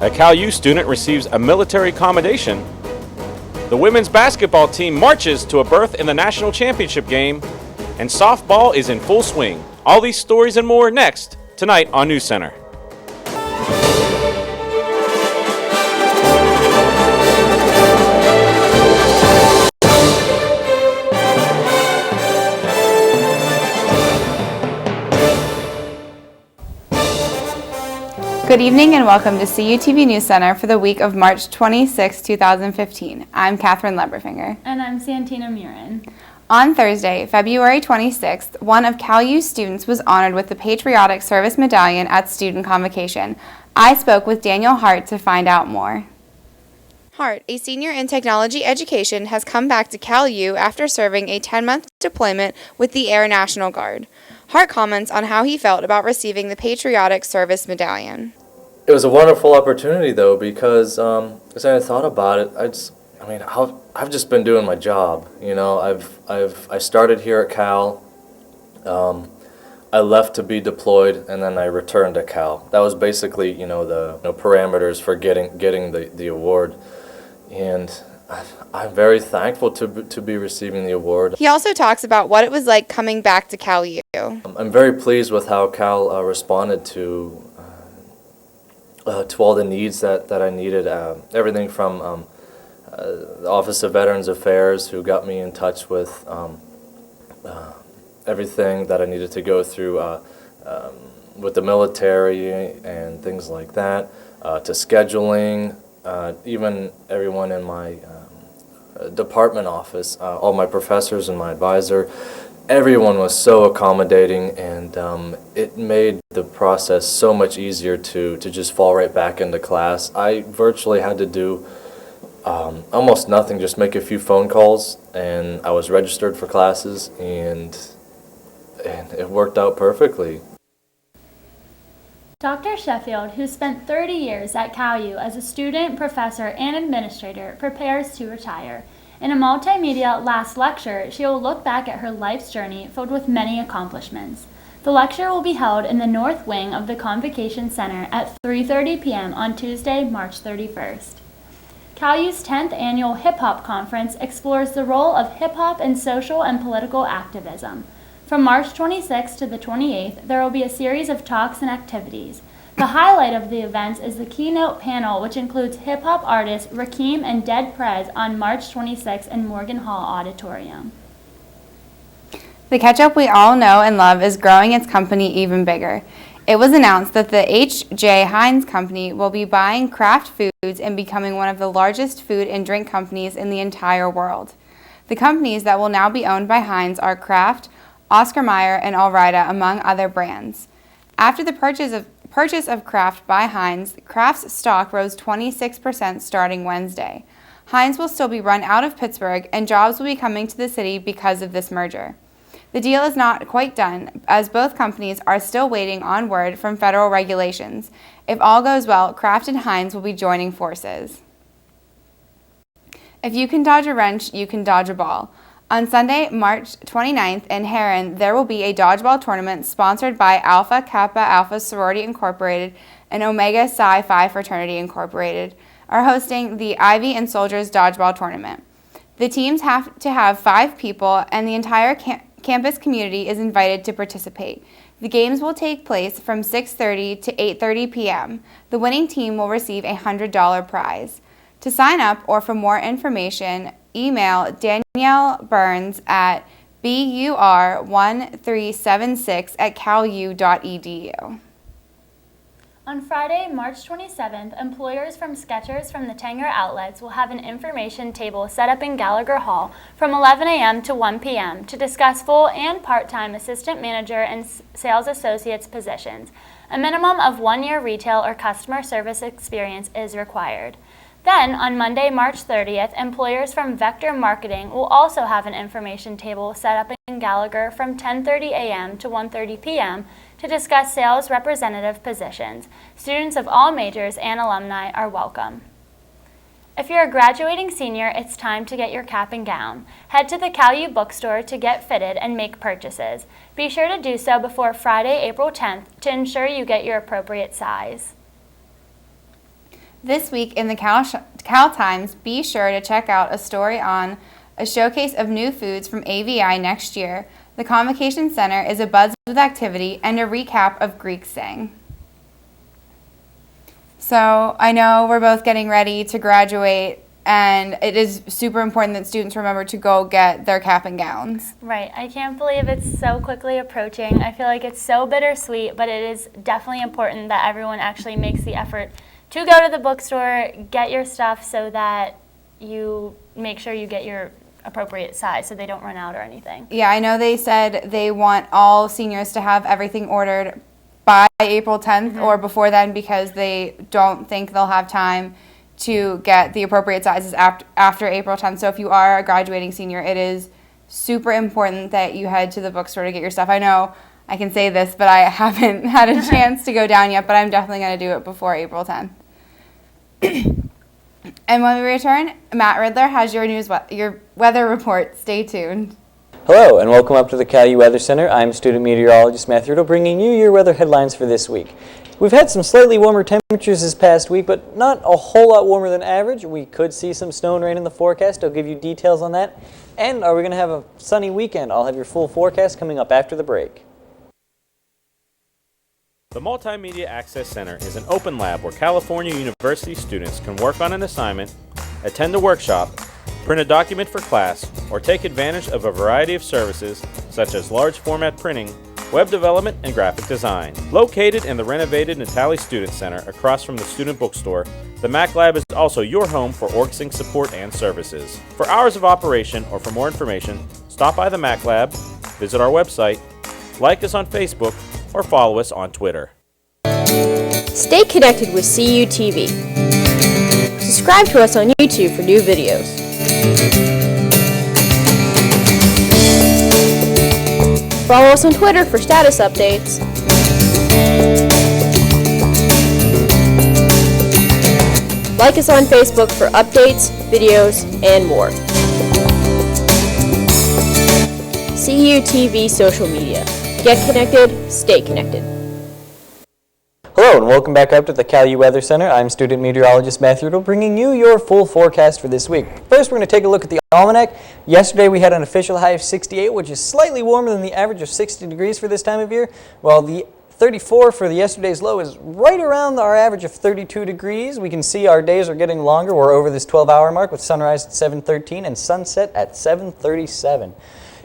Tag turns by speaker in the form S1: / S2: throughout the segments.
S1: A Cal U student receives a military commendation. The women's basketball team marches to a berth in the national championship game. And softball is in full swing. All these stories and more next, tonight on Newscenter.
S2: Good evening and welcome to Cutv Newscenter for the week of March 26, 2015. I'm Catherine Leberfinger.
S3: And I'm Santina Murin.
S2: On Thursday, February 26th, one of Cal U students was honored with the Patriotic Service Medallion at student convocation. I spoke with Daniel Hart to find out more. Hart, a senior in technology education, has come back to Cal U after serving a 10-month deployment with the Air National Guard. Hart comments on how he felt about receiving the Patriotic Service Medallion.
S4: It was a wonderful opportunity, though, because as I thought about it, I've just been doing my job. You know, I started here at Cal. I left to be deployed, and then I returned to Cal. That was basically, the parameters for getting the award, and I'm very thankful to be receiving the award.
S2: He also talks about what it was like coming back to Cal U.
S4: I'm very pleased with how Cal responded to all the needs that I needed. Everything from the Office of Veterans Affairs, who got me in touch with everything that I needed to go through with the military and things like that, to scheduling, even everyone in my department office, all my professors and my advisor. Everyone was so accommodating, and it made the process so much easier to just fall right back into class. I virtually had to do almost nothing, just make a few phone calls, and I was registered for classes, and it worked out perfectly.
S3: Dr. Sheffield, who spent 30 years at Cal U as a student, professor, and administrator, prepares to retire. In a multimedia last lecture, she will look back at her life's journey filled with many accomplishments. The lecture will be held in the north wing of the Convocation Center at 3:30 p.m. on Tuesday, March 31st. Cal U's 10th annual Hip Hop Conference explores the role of hip hop in social and political activism. From March 26th to the 28th, there will be a series of talks and activities. The highlight of the events is the keynote panel, which includes hip-hop artists Rakim and Dead Prez on March 26th in Morgan Hall Auditorium.
S2: The ketchup we all know and love is growing its company even bigger. It was announced that the H.J. Heinz Company will be buying Kraft Foods and becoming one of the largest food and drink companies in the entire world. The companies that will now be owned by Heinz are Kraft, Oscar Mayer, and Ore-Ida, among other brands. After the purchase of Kraft by Heinz, Kraft's stock rose 26% starting Wednesday. Heinz will still be run out of Pittsburgh, and jobs will be coming to the city because of this merger. The deal is not quite done, as both companies are still waiting on word from federal regulations. If all goes well, Kraft and Heinz will be joining forces. If you can dodge a wrench, you can dodge a ball. On Sunday, March 29th in Heron, there will be a dodgeball tournament sponsored by Alpha Kappa Alpha Sorority Incorporated and Omega Psi Phi Fraternity Incorporated are hosting the Ivy and Soldiers Dodgeball Tournament. The teams have to have 5 people, and the entire campus community is invited to participate. The games will take place from 6:30 to 8:30 p.m. The winning team will receive a $100 prize. To sign up or for more information, email Danielle Burns at bur1376@calu.edu.
S3: On Friday, March 27th, employers from Skechers from the Tanger outlets will have an information table set up in Gallagher Hall from 11 a.m. to 1 p.m. to discuss full and part-time assistant manager and sales associates positions. A minimum of 1 year retail or customer service experience is required. Then, on Monday, March 30th, employers from Vector Marketing will also have an information table set up in Gallagher from 10:30 a.m. to 1:30 p.m. to discuss sales representative positions. Students of all majors and alumni are welcome. If you're a graduating senior, it's time to get your cap and gown. Head to the Cal U bookstore to get fitted and make purchases. Be sure to do so before Friday, April 10th to ensure you get your appropriate size.
S2: This week in the Cal Times, be sure to check out a story on a showcase of new foods from AVI next year. The Convocation Center is abuzz with activity, and a recap of Greek Sing. So I know we're both getting ready to graduate, and it is super important that students remember to go get their cap and gowns.
S3: Right. I can't believe it's so quickly approaching. I feel like it's so bittersweet, but it is definitely important that everyone actually makes the effort to go to the bookstore, get your stuff so that you make sure you get your appropriate size so they don't run out or anything.
S2: Yeah, I know they said they want all seniors to have everything ordered by April 10th or before then, because they don't think they'll have time to get the appropriate sizes after April 10th. So if you are a graduating senior, it is super important that you head to the bookstore to get your stuff. I know I can say this, but I haven't had a chance to go down yet, but I'm definitely going to do it before April 10th. And when we return, Matt Riddler has your weather report. Stay tuned.
S5: Hello, and welcome up to the Cal Weather Center. I'm student meteorologist Matthew Riddle, bringing you your weather headlines for this week. We've had some slightly warmer temperatures this past week, but not a whole lot warmer than average. We could see some snow and rain in the forecast. I'll give you details on that. And are we going to have a sunny weekend? I'll have your full forecast coming up after the break.
S1: The Multimedia Access Center is an open lab where California University students can work on an assignment, attend a workshop, print a document for class, or take advantage of a variety of services such as large format printing, web development, and graphic design. Located in the renovated Natali Student Center across from the student bookstore, the Mac Lab is also your home for OrgSync support and services. For hours of operation or for more information, stop by the Mac Lab, visit our website, like us on Facebook, or follow us on Twitter.
S6: Stay connected with CUTV. Subscribe to us on YouTube for new videos. Follow us on Twitter for status updates. Like us on Facebook for updates, videos, and more. CUTV social media. Get connected, stay connected.
S5: Hello, and welcome back up to the Cal Weather Center. I'm student meteorologist Matthew Riddle, bringing you your full forecast for this week. First, we're going to take a look at the almanac. Yesterday, we had an official high of 68, which is slightly warmer than the average of 60 degrees for this time of year, while the 34 for yesterday's low is right around our average of 32 degrees. We can see our days are getting longer. We're over this 12-hour mark with sunrise at 7:13 and sunset at 7:37.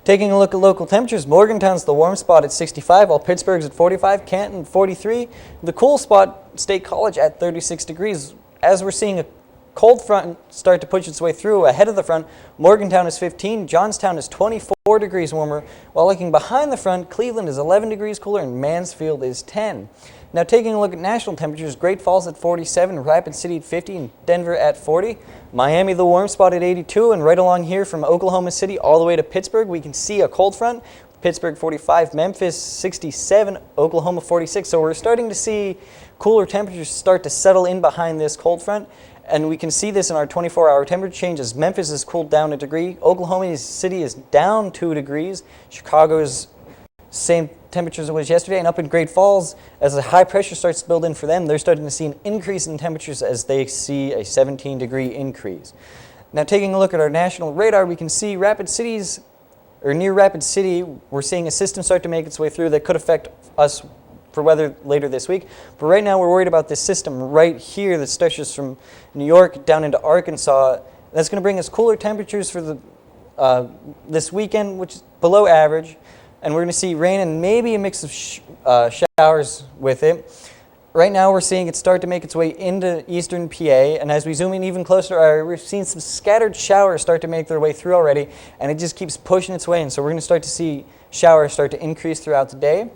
S5: Taking a look at local temperatures, Morgantown's the warm spot at 65, while Pittsburgh's at 45, Canton 43. The cool spot, State College at 36 degrees. As we're seeing a cold front start to push its way through ahead of the front, Morgantown is 15, Johnstown is 24 degrees warmer, while looking behind the front, Cleveland is 11 degrees cooler and Mansfield is 10. Now taking a look at national temperatures, Great Falls at 47, Rapid City at 50, and Denver at 40. Miami, the warm spot at 82, and right along here from Oklahoma City all the way to Pittsburgh, we can see a cold front. Pittsburgh 45, Memphis 67, Oklahoma 46. So we're starting to see cooler temperatures start to settle in behind this cold front. And we can see this in our 24-hour temperature changes. Memphis has cooled down a degree. Oklahoma City is down 2 degrees. Chicago's same temperatures as it was yesterday. And up in Great Falls, as the high pressure starts to build in for them, they're starting to see an increase in temperatures as they see a 17-degree increase. Now taking a look at our national radar, we can see Rapid Cities, or near Rapid City, we're seeing a system start to make its way through that could affect us for weather later this week. But right now we're worried about this system right here that stretches from New York down into Arkansas. That's going to bring us cooler temperatures for the this weekend, which is below average. And we're going to see rain and maybe a mix of showers with it. Right now we're seeing it start to make its way into eastern PA, and as we zoom in even closer, we're seeing some scattered showers start to make their way through already, and it just keeps pushing its way in. So we're going to start to see showers start to increase throughout the day.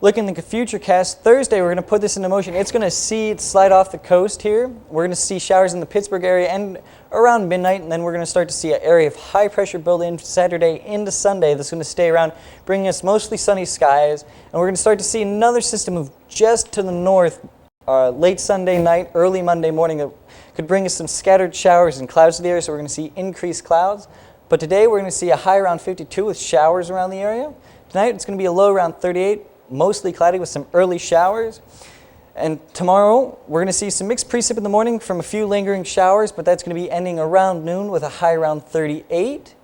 S5: Looking at the future cast, Thursday we're going to put this into motion. It's going to see it slide off the coast here. We're going to see showers in the Pittsburgh area and around midnight, and then we're going to start to see an area of high pressure build in Saturday into Sunday that's going to stay around, bringing us mostly sunny skies. And we're going to start to see another system move just to the north late Sunday night, early Monday morning. It could bring us some scattered showers and clouds to the area, so we're going to see increased clouds. But today we're going to see a high around 52 with showers around the area. Tonight it's going to be a low around 38. Mostly cloudy with some early showers. And tomorrow, we're going to see some mixed precip in the morning from a few lingering showers, but that's going to be ending around noon with a high around 38.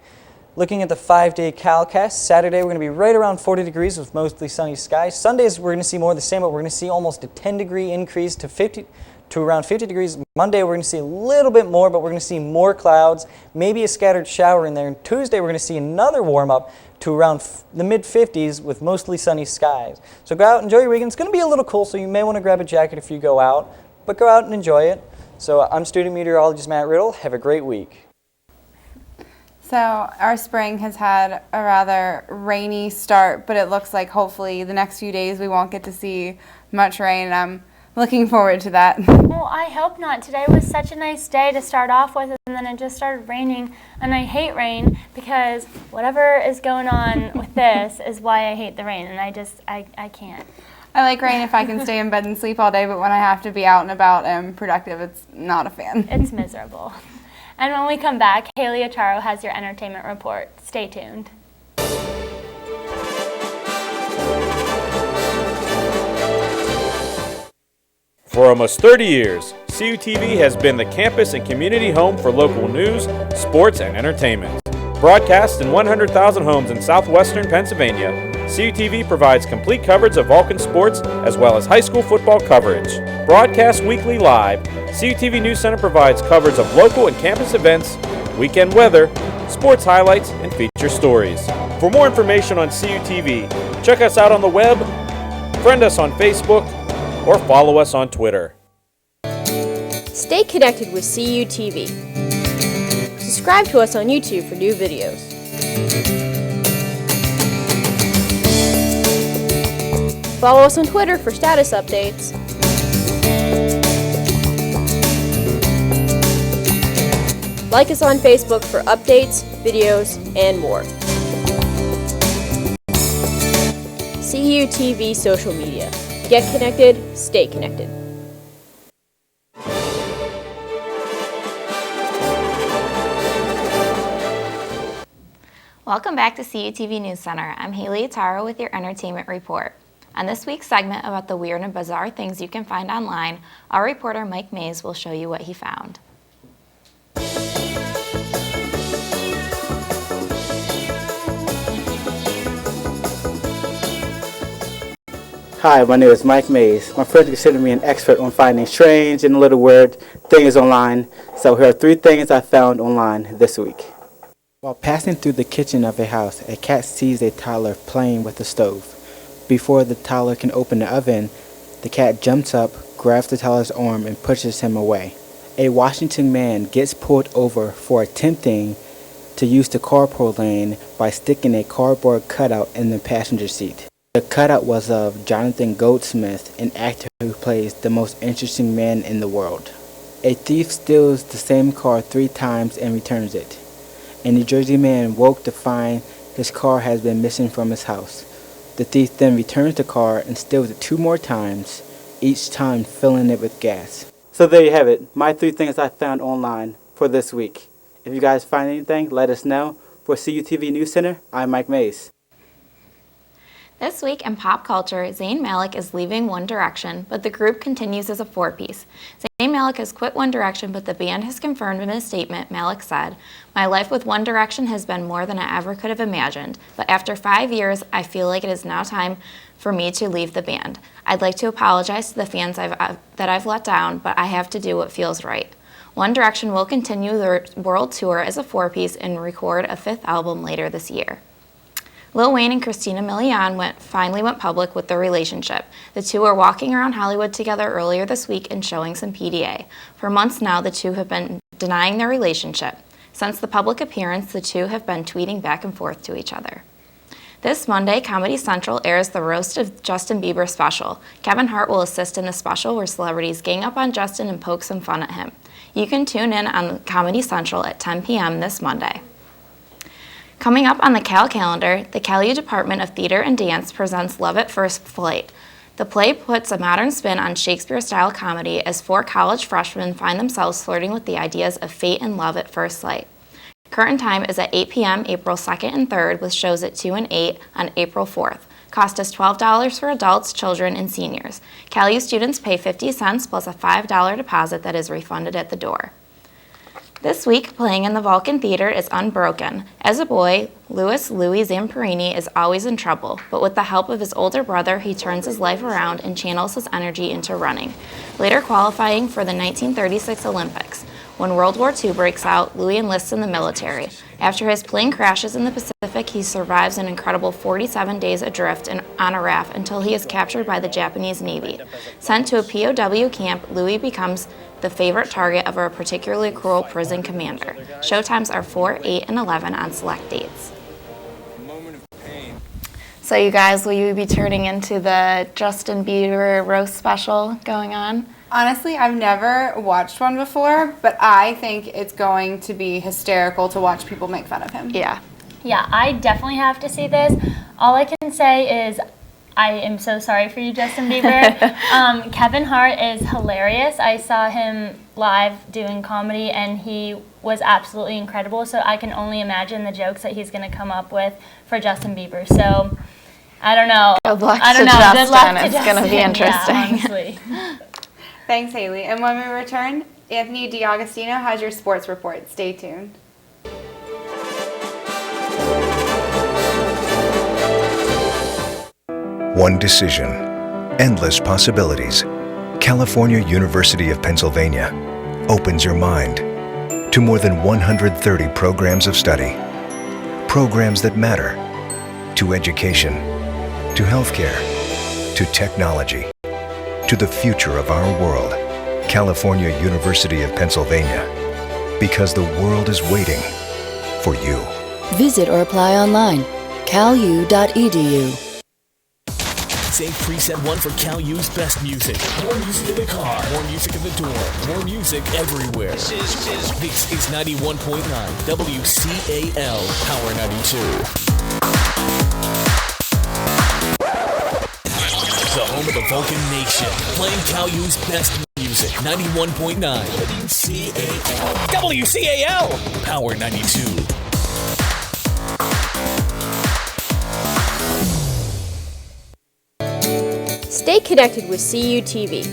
S5: Looking at the 5-day calcast, Saturday we're going to be right around 40 degrees with mostly sunny skies. Sundays we're going to see more of the same, but we're going to see almost a 10-degree increase to around 50 degrees. Monday we're going to see a little bit more, but we're going to see more clouds, maybe a scattered shower in there. And Tuesday we're going to see another warm up to around the mid-50s with mostly sunny skies. So go out and enjoy your weekend. It's going to be a little cool, so you may want to grab a jacket if you go out, but go out and enjoy it. So I'm student meteorologist Matt Riddle. Have a great week.
S2: So our spring has had a rather rainy start, but it looks like hopefully the next few days we won't get to see much rain. I'm looking forward to that.
S3: Well, I hope not. Today was such a nice day to start off with, and then it just started raining. And I hate rain because whatever is going on with this is why I hate the rain, and I can't.
S2: I like rain if I can stay in bed and sleep all day, but when I have to be out and about and productive, it's not a fan.
S3: It's miserable. And when we come back, Haley Ataro has your entertainment report. Stay tuned.
S1: For almost 30 years, CUTV has been the campus and community home for local news, sports, and entertainment. Broadcast in 100,000 homes in southwestern Pennsylvania, CUTV provides complete coverage of Vulcan sports as well as high school football coverage. Broadcast weekly live, CUTV Newscenter provides coverage of local and campus events, weekend weather, sports highlights, and feature stories. For more information on CUTV, check us out on the web, friend us on Facebook, or follow us on Twitter.
S6: Stay connected with CUTV. Subscribe to us on YouTube for new videos. Follow us on Twitter for status updates. Like us on Facebook for updates, videos, and more. CUTV social media. Get connected, stay connected.
S7: Welcome back to CUTV Newscenter. I'm Haley Ataro with your entertainment report. On this week's segment about the weird and bizarre things you can find online, our reporter Mike Mays will show you what he found.
S8: Hi, my name is Mike Mays. My friends consider me an expert on finding strange and little weird things online. So here are 3 things I found online this week. While passing through the kitchen of a house, a cat sees a toddler playing with the stove. Before the toddler can open the oven, the cat jumps up, grabs the toddler's arm, and pushes him away. A Washington man gets pulled over for attempting to use the carpool lane by sticking a cardboard cutout in the passenger seat. The cutout was of Jonathan Goldsmith, an actor who plays the most interesting man in the world. A thief steals the same car 3 times and returns it. A New Jersey man woke to find his car has been missing from his house. The thief then returns the car and steals it 2 more times, each time filling it with gas. So there you have it, my 3 things I found online for this week. If you guys find anything, let us know. For CUTV News Center, I'm Mike Mays.
S7: This week in pop culture, Zayn Malik is leaving One Direction, but the group continues as a 4-piece. Zayn Malik has quit One Direction, but the band has confirmed in a statement. Malik said, "My life with One Direction has been more than I ever could have imagined, but after 5 years, I feel like it is now time for me to leave the band. I'd like to apologize to the fans that I've let down, but I have to do what feels right." One Direction will continue their world tour as a 4-piece and record a 5th album later this year. Lil Wayne and Christina Milian finally went public with their relationship. The two were walking around Hollywood together earlier this week and showing some PDA. For months now, the two have been denying their relationship. Since the public appearance, the two have been tweeting back and forth to each other. This Monday, Comedy Central airs the Roast of Justin Bieber special. Kevin Hart will assist in the special where celebrities gang up on Justin and poke some fun at him. You can tune in on Comedy Central at 10 p.m. this Monday. Coming up on the Cal calendar, the Cal U Department of Theater and Dance presents Love at First Flight. The play puts a modern spin on Shakespeare-style comedy as 4 college freshmen find themselves flirting with the ideas of fate and love at first sight. Current time is at 8 p.m. April 2nd and 3rd, with shows at 2 and 8 on April 4th. Cost is $12 for adults, children, and seniors. CalU students pay 50 cents plus a $5 deposit that is refunded at the door. This week, playing in the Vulcan Theater is Unbroken. As a boy, Louis Zamperini is always in trouble, but with the help of his older brother, he turns his life around and channels his energy into running, later qualifying for the 1936 Olympics. When World War II breaks out, Louis enlists in the military. After his plane crashes in the Pacific, he survives an incredible 47 days adrift on a raft until he is captured by the Japanese Navy. Sent to a POW camp, Louis becomes the favorite target of a particularly cruel prison commander. Showtimes are 4, 8, and 11 on select dates. So you guys, will you be turning into the Justin Bieber roast special going on?
S2: Honestly, I've never watched one before, but I think it's going to be hysterical to watch people make fun of him.
S7: Yeah.
S3: Yeah, I definitely have to see this. All I can say is I am so sorry for you, Justin Bieber. Kevin Hart is hilarious. I saw him live doing comedy, and he was absolutely incredible. So I can only imagine the jokes that he's going to come up with for Justin Bieber. So I don't know.
S7: Good luck
S3: I don't
S7: to
S3: know.
S7: Justin.
S3: Good luck to
S7: It's
S3: Justin.
S7: going to be interesting.
S3: Yeah, honestly.
S2: Thanks, Haley. And when we return, Anthony DiAgostino has your sports report. Stay tuned.
S9: One decision, endless possibilities. California University of Pennsylvania opens your mind to more than 130 programs of study. Programs that matter to education, to healthcare, to technology, to the future of our world. California University of Pennsylvania, because the world is waiting for you.
S10: Visit or apply online, calu.edu.
S11: Save preset 1 for CalU's best music. More music in the car, more music in the door, more music everywhere. This is 91.9 WCAL Power 92. The home of the Vulcan Nation, playing CalU's best music. 91.9 WCAL. WCAL Power 92.
S6: Stay connected with CUTV.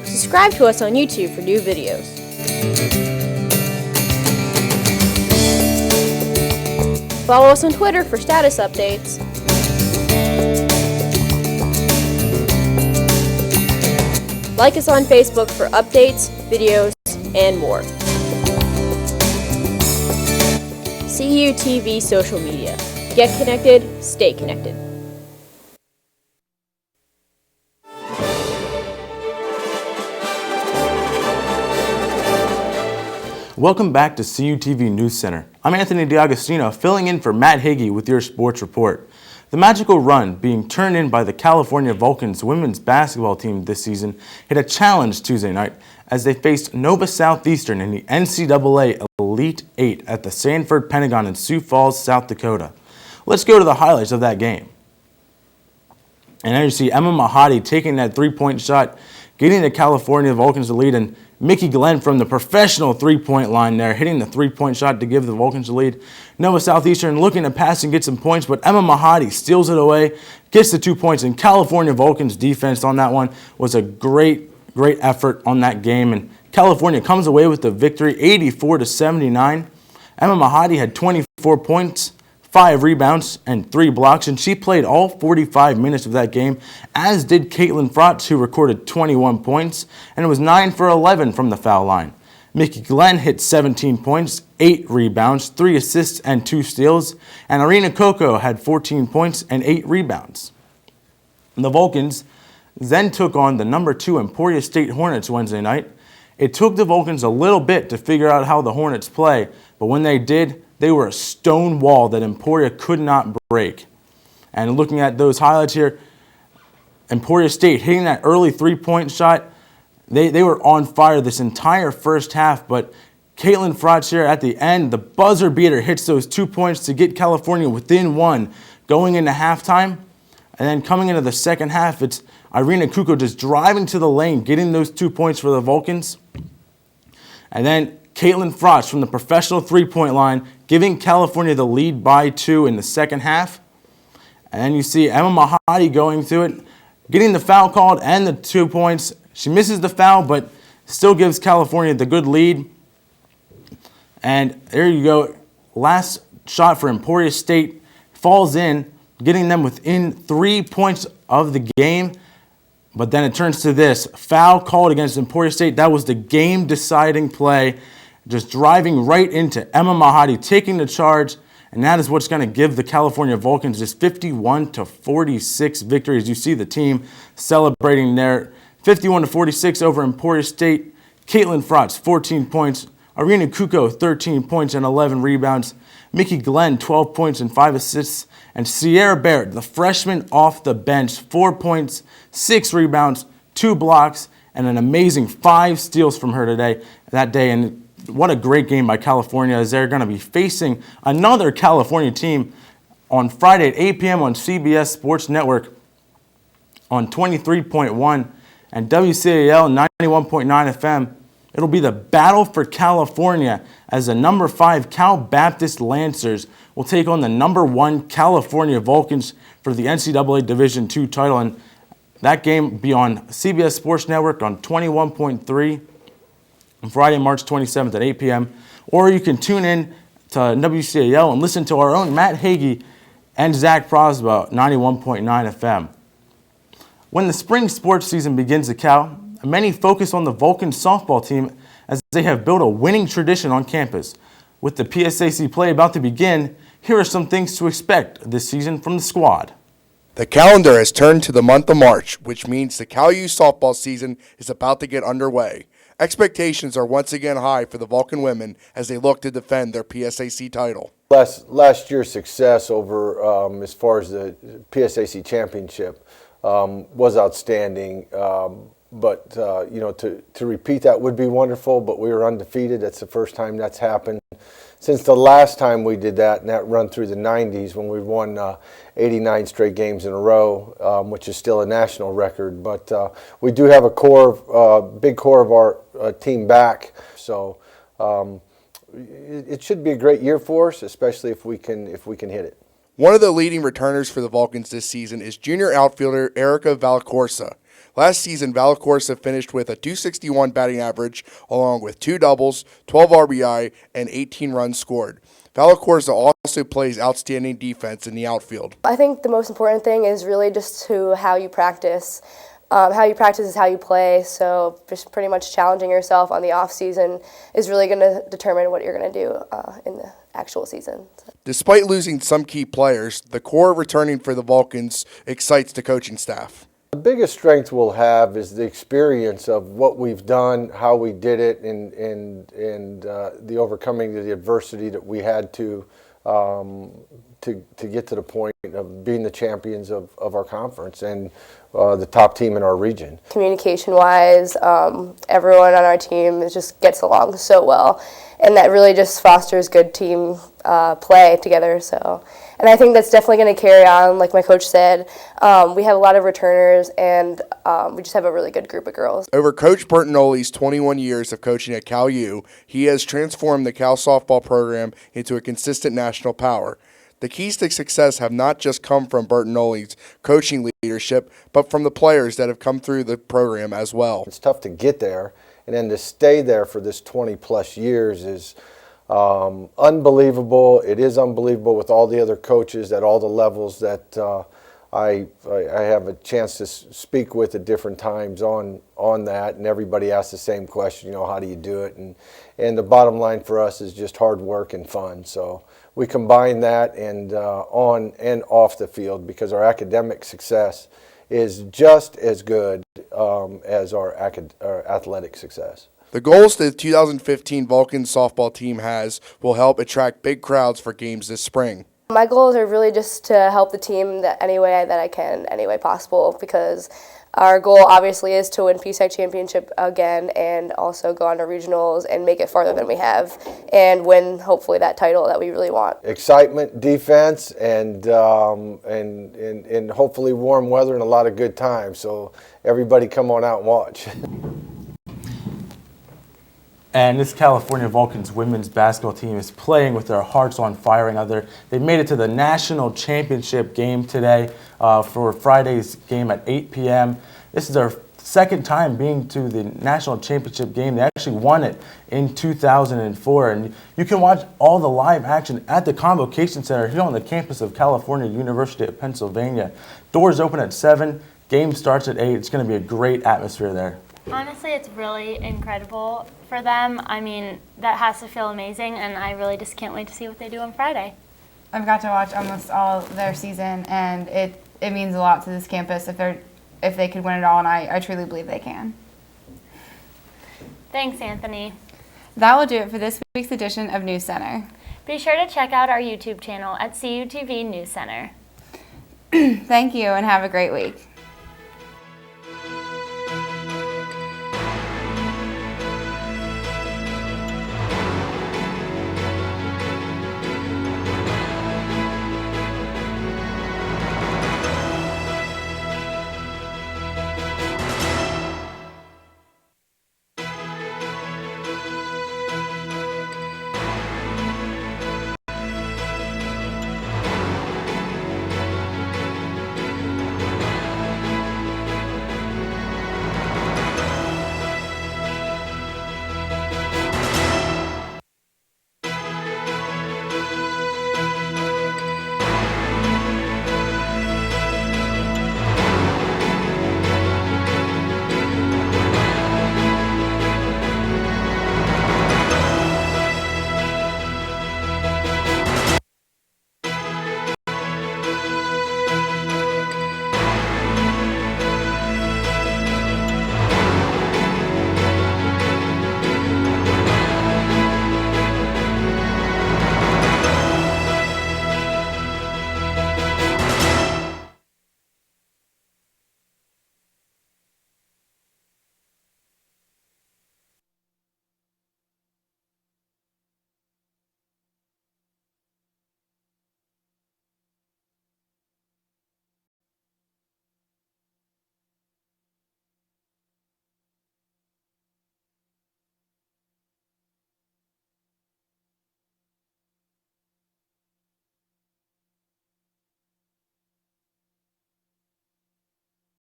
S6: Subscribe to us on YouTube for new videos. Follow us on Twitter for status updates. Like us on Facebook for updates, videos, and more. CUTV social media. Get connected, stay connected.
S12: Welcome back to CUTV News Center. I'm Anthony DiAgostino, filling in for Matt Hagee with your sports report. The magical run being turned in by the California Vulcans women's basketball team this season hit a challenge Tuesday night as they faced Nova Southeastern in the NCAA Elite Eight at the Sanford Pentagon in Sioux Falls, South Dakota. Let's go to the highlights of that game. And there you see Emma Mahadi taking that three-point shot, getting the California Vulcans the lead, and Mickey Glenn from the professional three-point line there, hitting the three-point shot to give the Vulcans the lead. Nova Southeastern looking to pass and get some points, but Emma Mahadi steals it away, gets the 2 points, and California Vulcans defense on that one was a great effort on that game, and California comes away with the victory 84-79. Emma Mahadi had 24 points, 5 rebounds, and 3 blocks, and she played all 45 minutes of that game, as did Caitlin Frotz, who recorded 21 points, and was 9 for 11 from the foul line. Mickey Glenn hit 17 points, 8 rebounds, 3 assists, and 2 steals, and Irina Coco had 14 points and 8 rebounds. And the Vulcans then took on the number 2 Emporia State Hornets Wednesday night. It took the Vulcans a little bit to figure out how the Hornets play, but when they did, they were a stone wall that Emporia could not break. And looking at those highlights here, Emporia State hitting that early three-point shot, they were on fire this entire first half, but Caitlin Frotz here at the end, the buzzer beater, hits those 2 points to get California within 1 going into halftime. And then coming into the second half, it's Irina Kuko just driving to the lane, getting those 2 points for the Vulcans. And then Caitlin Frotz from the professional three-point line, giving California the lead by 2 in the second half. And then you see Emma Mahadi going through it, getting the foul called and the 2 points. She misses the foul, but still gives California the good lead. And there you go. Last shot for Emporia State falls in, getting them within 3 points of the game. But then it turns to this. Foul called against Emporia State. That was the game-deciding play. Just driving right into Emma Mahadi, taking the charge. And that is what's going to give the California Vulcans this 51-46 victory. As you see the team celebrating their 51-46 over Emporia State. Caitlin Frotz, 14 points. Arena Kuko, 13 points and 11 rebounds. Mickey Glenn, 12 points and 5 assists. And Sierra Barrett, the freshman off the bench, 4 points, 6 rebounds, 2 blocks, and an amazing 5 steals from her that day. And what a great game by California, as they're going to be facing another California team on Friday at 8 p.m. on CBS Sports Network on 23.1 and WCAL 91.9 FM. It'll be the battle for California as the number 5 Cal Baptist Lancers will take on the number 1 California Vulcans for the NCAA Division II title. And that game will be on CBS Sports Network on 21.3 on Friday, March 27th at 8 p.m. Or you can tune in to WCAL and listen to our own Matt Hagee and Zach Prosba at 91.9 FM. When the spring sports season begins at Cal, many focus on the Vulcan softball team as they have built a winning tradition on campus. With the PSAC play about to begin, here are some things to expect this season from the squad.
S13: The calendar has turned to the month of March, which means the Cal U softball season is about to get underway. Expectations are once again high for the Vulcan women as they look to defend their PSAC title.
S14: Last year's success over as far as the PSAC championship was outstanding. But to repeat that would be wonderful, but we were undefeated. That's the first time that's happened since the last time we did that, and that run through the 90s when we won 89 straight games in a row, which is still a national record. But we do have a big core of our team back, so it should be a great year for us, especially if we can hit it.
S13: One of the leading returners for the Vulcans this season is junior outfielder Erica Valacorsa. Last season, Valacorsa finished with a .261 batting average, along with 2 doubles, 12 RBI, and 18 runs scored. Valacorsa also plays outstanding defense in the outfield.
S15: I think the most important thing is really just how you practice. How you practice is how you play, so just pretty much challenging yourself on the off season is really going to determine what you're going to do in the actual season.
S13: Despite losing some key players, the core returning for the Vulcans excites the coaching staff.
S14: The biggest strength we'll have is the experience of what we've done, how we did it, and the overcoming of the adversity that we had to get to the point of being the champions of our conference and the top team in our region.
S15: Communication-wise, everyone on our team just gets along so well, and that really just fosters good team play together. And I think that's definitely going to carry on. Like my coach said, we have a lot of returners, and we just have a really good group of girls.
S13: Over Coach Bertinoli's 21 years of coaching at Cal U, he has transformed the Cal softball program into a consistent national power. The keys to success have not just come from Bertinoli's coaching leadership, but from the players that have come through the program as well.
S14: It's tough to get there, and then to stay there for this 20-plus years is unbelievable. It is unbelievable with all the other coaches at all the levels that I have a chance to speak with at different times on that, and everybody asks the same question, how do you do it? And the bottom line for us is just hard work and fun. So we combine that and on and off the field, because our academic success is just as good as our athletic success.
S13: The goals the 2015 Vulcans softball team has will help attract big crowds for games this spring.
S15: My goals are really just to help the team any way that I can, any way possible, because our goal obviously is to win PSAC championship again and also go on to regionals and make it farther than we have and win hopefully that title that we really want.
S14: Excitement, defense, and hopefully warm weather and a lot of good times. So everybody come on out and watch.
S12: And this California Vulcans women's basketball team is playing with their hearts on fire right now. They made it to the national championship game today for Friday's game at 8 p.m. This is their second time being to the national championship game. They actually won it in 2004. And you can watch all the live action at the Convocation Center here on the campus of California University of Pennsylvania. Doors open at 7, game starts at 8. It's going to be a great atmosphere there.
S3: Honestly, it's really incredible for them. I mean, that has to feel amazing, and I really just can't wait to see what they do on Friday.
S2: I've got to watch almost all their season, and it means a lot to this campus if they could win it all, and I truly believe they can.
S3: Thanks, Anthony.
S2: That will do it for this week's edition of Newscenter.
S3: Be sure to check out our YouTube channel at CUTV Newscenter.
S2: Thank you, and have a great week.